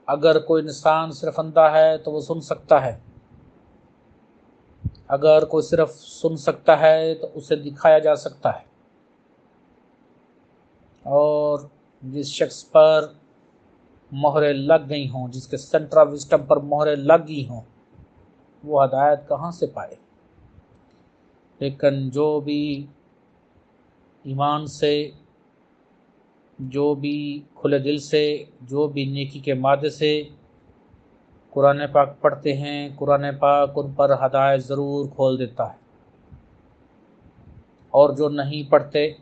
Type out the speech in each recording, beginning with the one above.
अगर कोई इंसान सिर्फ अंधा है तो वो सुन सकता है, अगर कोई सिर्फ सुन सकता है तो उसे दिखाया जा सकता है। और जिस शख्स पर मोहरें लग गई हों, जिसके सेंटर ऑफ विजडम पर मोहरें लग गई हों, वो हदायत कहाँ से पाए। लेकिन जो भी ईमान से, जो भी खुले दिल से, जो भी नेकी के मादे से कुरान पाक पढ़ते हैं, कुरान पाक उन पर हदायत ज़रूर खोल देता है। और जो नहीं पढ़ते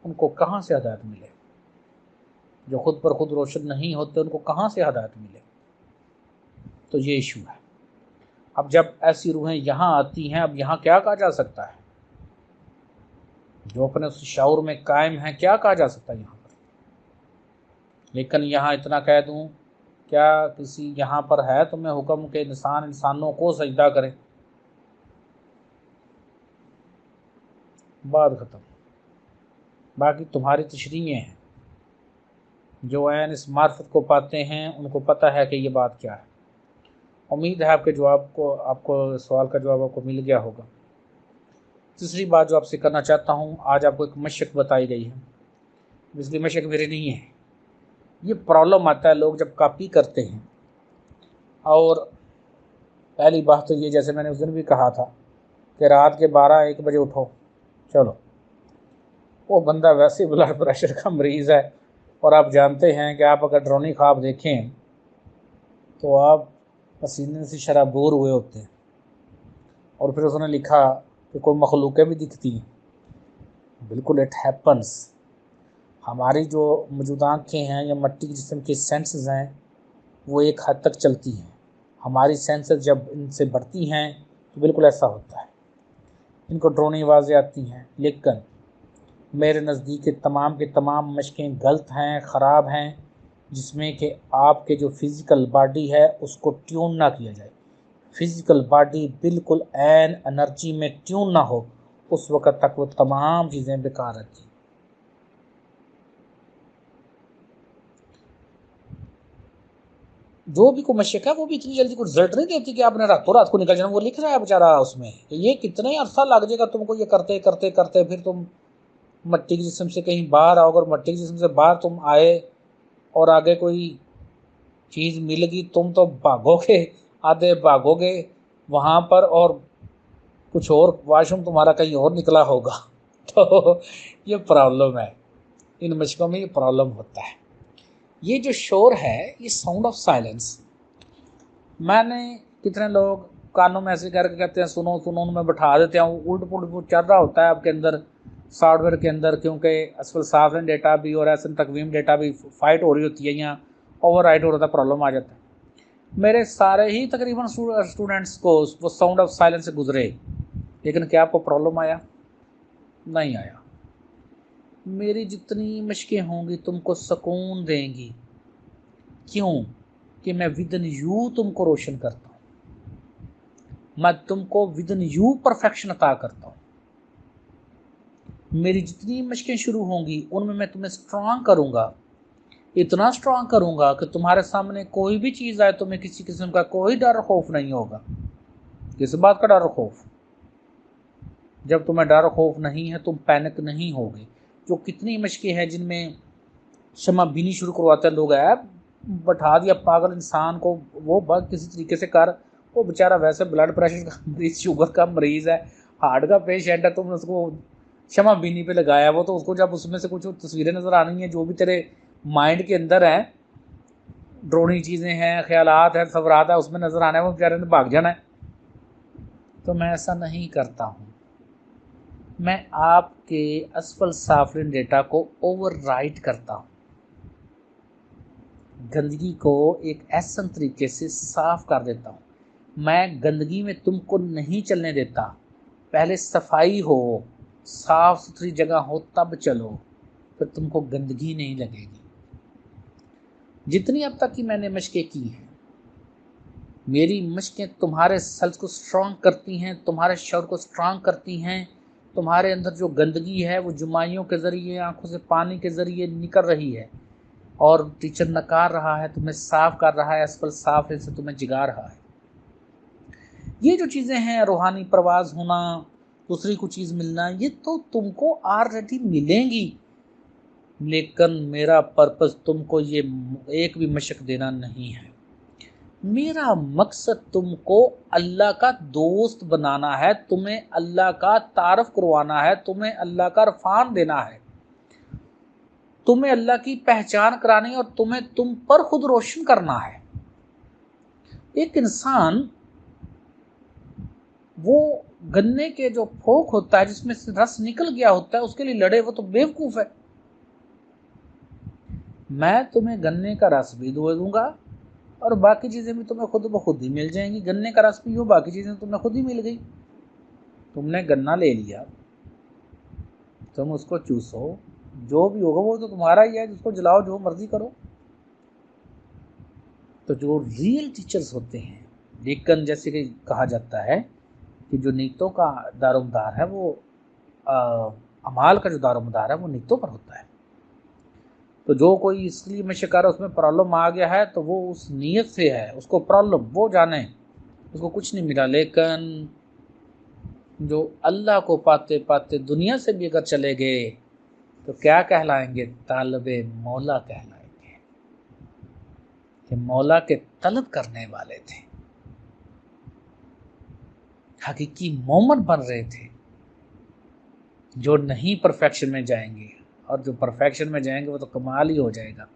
उनको कहाँ से हदायत मिले, जो खुद पर खुद रोशन नहीं होते उनको कहाँ से हदायत मिले। तो ये इशू है। अब जब ऐसी रूहें यहाँ आती हैं, अब यहाँ क्या कहा जा सकता है, जो अपने उस शऊर में कायम है, क्या कहा जा सकता है यहाँ पर। लेकिन यहाँ इतना कह दूँ, क्या किसी यहाँ पर है तुम्हें हुक्म के इंसान इंसानों को सजदा करें। बात ख़त्म। बाकी तुम्हारी तशरीहें हैं, जो ऐन इस मार्फत को पाते हैं उनको पता है कि ये बात क्या है। उम्मीद है आपके जवाब को, आपको सवाल का जवाब आपको मिल गया होगा। तीसरी बात जो आपसे करना चाहता हूँ, आज आपको एक मशक बताई गई है, इसलिए मशक मेरे नहीं है। ये प्रॉब्लम आता है लोग जब कॉपी करते हैं। और पहली बात तो ये, जैसे मैंने उस दिन भी कहा था कि रात के 12-1 बजे उठो, चलो वो बंदा वैसे ब्लड प्रेशर का मरीज़ है। और आप जानते हैं कि आप अगर ड्रोनी ख्वाब देखें तो आप पसीने से शराबूर हुए होते हैं। और फिर उसने लिखा कि कोई मखलूक़ें भी दिखती हैं। बिल्कुल इट हैपन्स। हमारी जो मौजूदा आँखें हैं या मट्टी के जिस्म के सेंसेस हैं वो एक हद तक चलती हैं। हमारी सेंसेस जब इनसे बढ़ती हैं तो बिल्कुल ऐसा होता है, इनको ड्रोनी आवाज़ें आती हैं। लेकिन मेरे नज़दीक तमाम के तमाम मशकें गलत हैं, ख़राब हैं, जिसमें कि आपके जो फ़िज़िकल बॉडी है उसको ट्यून ना किया जाए। फ़िज़िकल बॉडी बिल्कुल एन एनर्जी में ट्यून ना हो, उस वक़्त तक वो तमाम चीज़ें बेकार रहती हैं। जो भी कोई मशक है वो भी इतनी जल्दी कोई रिजल्ट नहीं देती कि आपने रातों रात को निकल जाना। वो लिख रहा है बेचारा उसमें, ये कितना ही अर्सा लग जाएगा तुमको ये करते करते करते, फिर तुम मट्टी के जिस्म से कहीं बाहर आओगे, और मट्टी के जिस्म से बाहर तुम आए और आगे कोई चीज़ मिल गई, तुम तो भागोगे, आधे भागोगे वहाँ पर, और कुछ और वाशरूम तुम्हारा कहीं और निकला होगा। तो ये प्रॉब्लम है, इन मशकों में ये प्रॉब्लम होता है। ये जो शोर है, ये साउंड ऑफ साइलेंस, मैंने कितने लोग कानों में ऐसे करके कहते हैं सुनो सुनो, उनमें बैठा देते हैं, उल्ट पुल्ट चल रहा होता है आपके अंदर सॉफ्टवेयर के अंदर, क्योंकि असल साफन डेटा भी और ऐसे तकवीम डेटा भी फाइट हो रही होती है, यहाँ ओवर राइट हो रहा था, प्रॉब्लम आ जाता है। मेरे सारे ही तकरीबन स्टूडेंट्स को वो साउंड ऑफ साइलेंस से गुजरे, लेकिन क्या आपको प्रॉब्लम आया? नहीं आया। मेरी जितनी मशकें होंगी तुमको सुकून देंगी। क्यों? कि मैं विदन यू तुमको रोशन करता हूँ, मैं तुमको विदन यू परफेक्शन अता करता हूँ। मेरी जितनी मशकें शुरू होंगी उनमें मैं तुम्हें स्ट्रांग करूँगा, इतना स्ट्रांग करूँगा कि तुम्हारे सामने कोई भी चीज़ आए तुम्हें किसी किस्म का कोई डर खौफ नहीं होगा। किस बात का डर खौफ? जब तुम्हें डर खौफ नहीं है तुम पैनिक नहीं होगे। जो कितनी मशकें हैं जिनमें शमा बीनी शुरू करवाते हैं लोग, है बैठा दिया पागल इंसान को, वो बस किसी तरीके से कर, वो बेचारा वैसे ब्लड प्रेशर का मरीज़, शुगर का मरीज़ है, हार्ट का पेशेंट है, तुमने उसको शमा बीनी पे लगाया। वो तो उसको जब उसमें से कुछ तस्वीरें नज़र आनी हैं जो भी तेरे माइंड के अंदर हैं, ड्रोनी चीज़ें हैं, ख्यालात हैं, सवरात है, उसमें नज़र आना है, वो बेचारे ने भाग जाना है। तो मैं ऐसा नहीं करता हूँ, मैं आपके असफल साफिन डेटा को ओवरराइट करता हूँ, गंदगी को एक ऐसा तरीके से साफ़ कर देता हूँ। मैं गंदगी में तुमको नहीं चलने देता। पहले सफाई हो, साफ़ सुथरी जगह हो तब चलो, फिर तुमको गंदगी नहीं लगेगी। जितनी अब तक की मैंने मशकें की हैं, मेरी मशकें तुम्हारे सेल्स को स्ट्रॉन्ग करती हैं, तुम्हारे शौर को स्ट्रॉन्ग करती हैं। तुम्हारे अंदर जो गंदगी है वो जुमाइयों के ज़रिए, आँखों से पानी के ज़रिए निकल रही है, और टीचर नकार रहा है, तुम्हें साफ कर रहा है, असफल साफ से तुम्हें जिगा रहा है। ये जो चीज़ें हैं, रूहानी प्रवाज होना, दूसरी को चीज़ मिलना, ये तो तुमको ऑलरेडी मिलेंगी, लेकिन मेरा पर्पस तुमको ये एक भी मशक देना नहीं है। मेरा मकसद तुमको अल्लाह का दोस्त बनाना है, तुम्हें अल्लाह का तारफ करवाना है, तुम्हें अल्लाह का इरफान देना है, तुम्हें अल्लाह की पहचान करानी और तुम्हें तुम पर खुद रोशन करना है। एक इंसान वो गन्ने के जो फोक होता है जिसमें से रस निकल गया होता है उसके लिए लड़े, वो तो बेवकूफ़ है। मैं तुम्हें गन्ने का रस भी दे दूंगा और बाकी चीज़ें भी तुम्हें खुद ब खुद ही मिल जाएंगी। गन्ने का रस पियो, बाकी चीज़ें तुम्हें खुद ही मिल गई। तुमने गन्ना ले लिया, तुम उसको चूसो, जो भी होगा वो तो तुम्हारा ही है, जिसको जलाओ, जो मर्जी करो। तो जो रियल टीचर्स होते हैं, लेकिन जैसे कि कहा जाता है कि जो नीयतों का दारोमदार है वो अमाल का जो दारोमदार है वो नीयतों पर होता है। तो जो कोई इसलिए में शिकार है, उसमें प्रॉब्लम आ गया है तो वो उस नीयत से है, उसको प्रॉब्लम वो जाने, उसको कुछ नहीं मिला। लेकिन जो अल्लाह को पाते पाते दुनिया से भी अगर चले गए तो क्या कहलाएंगे? तालिबे मौला कहलाएंगे, कि मौला के तलब करने वाले थे, हकीकी मोमन बन रहे थे, जो नहीं परफेक्शन में जाएंगे, और जो परफेक्शन में जाएंगे वो तो कमाल ही हो जाएगा।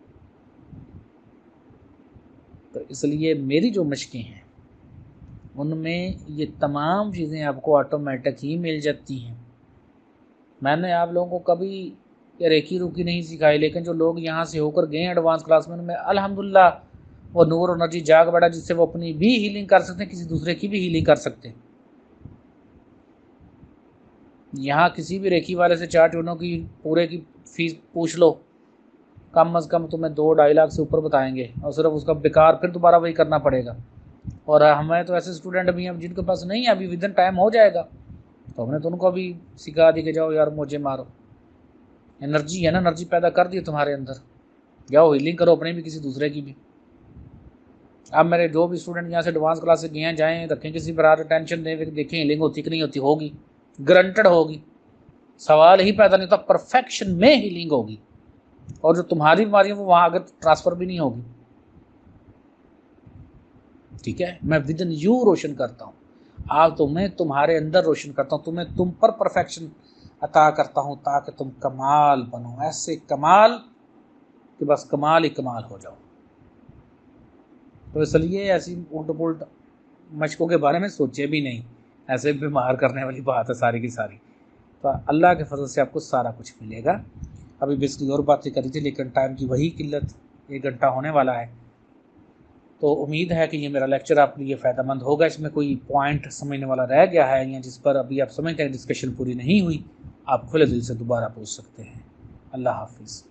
तो इसलिए मेरी जो मशकें हैं उनमें ये तमाम चीज़ें आपको ऑटोमेटिक ही मिल जाती हैं। मैंने आप लोगों को कभी ये रेकी रुकी नहीं सिखाई, लेकिन जो लोग यहाँ से होकर गए एडवांस क्लास में अल्हम्दुलिल्लाह वो नूर और एनर्जी जाग बैठा, जिससे वो अपनी भी हीलिंग कर सकते हैं, किसी दूसरे की भी हीलिंग कर सकते हैं। यहाँ किसी भी रेकी वाले से 4 ट्यूनों की पूरे की फीस पूछ लो, कम अज़ कम तुम्हें 2-2.5 लाख से ऊपर बताएंगे, और सिर्फ उसका बेकार फिर दोबारा वही करना पड़ेगा। और हमें तो ऐसे स्टूडेंट भी हैं जिनके पास नहीं है, अभी विद इन टाइम हो जाएगा, तो हमने तो उनको अभी सिखा दी कि जाओ यार मुझे मारो। एनर्जी है ना, एनर्जी पैदा कर दी तुम्हारे अंदर, जाओ हीलिंग करो अपनी भी, किसी दूसरे की भी। अब मेरे जो भी स्टूडेंट यहाँ से एडवांस क्लास से गए हैं, जाएँ, रखें किसी पर टेंशन दें, देखें हीलिंग होती कि नहीं होती, होगी, ग्रंटेड होगी, सवाल ही पैदा नहीं होता, परफेक्शन में हीलिंग होगी। और जो तुम्हारी बीमारी है वो वहाँ आगे ट्रांसफ़र भी नहीं होगी। ठीक है, मैं विद इन यू रोशन करता हूँ, आप तुम्हें तुम्हारे अंदर रोशन करता हूँ, तुम्हें तुम पर परफेक्शन अता करता हूँ, ताकि तुम कमाल बनो, ऐसे कमाल कि बस कमाल ही कमाल हो जाओ। तो इसलिए ऐसी उल्ट पुल्ट मशकों के बारे में सोचे भी नहीं, ऐसे बीमार करने वाली बात है सारी की सारी। तो अल्लाह के फजल से आपको सारा कुछ मिलेगा। अभी बेसिकली और बातें करी थी, लेकिन टाइम की वही किल्लत, 1 घंटा होने वाला है। तो उम्मीद है कि ये मेरा लेक्चर आपके लिए फ़ायदेमंद होगा। इसमें कोई पॉइंट समझने वाला रह गया है या जिस पर अभी आप समझते हैं डिस्कशन पूरी नहीं हुई, आप खुले दिल से दोबारा पूछ सकते हैं। अल्लाह हाफिज़।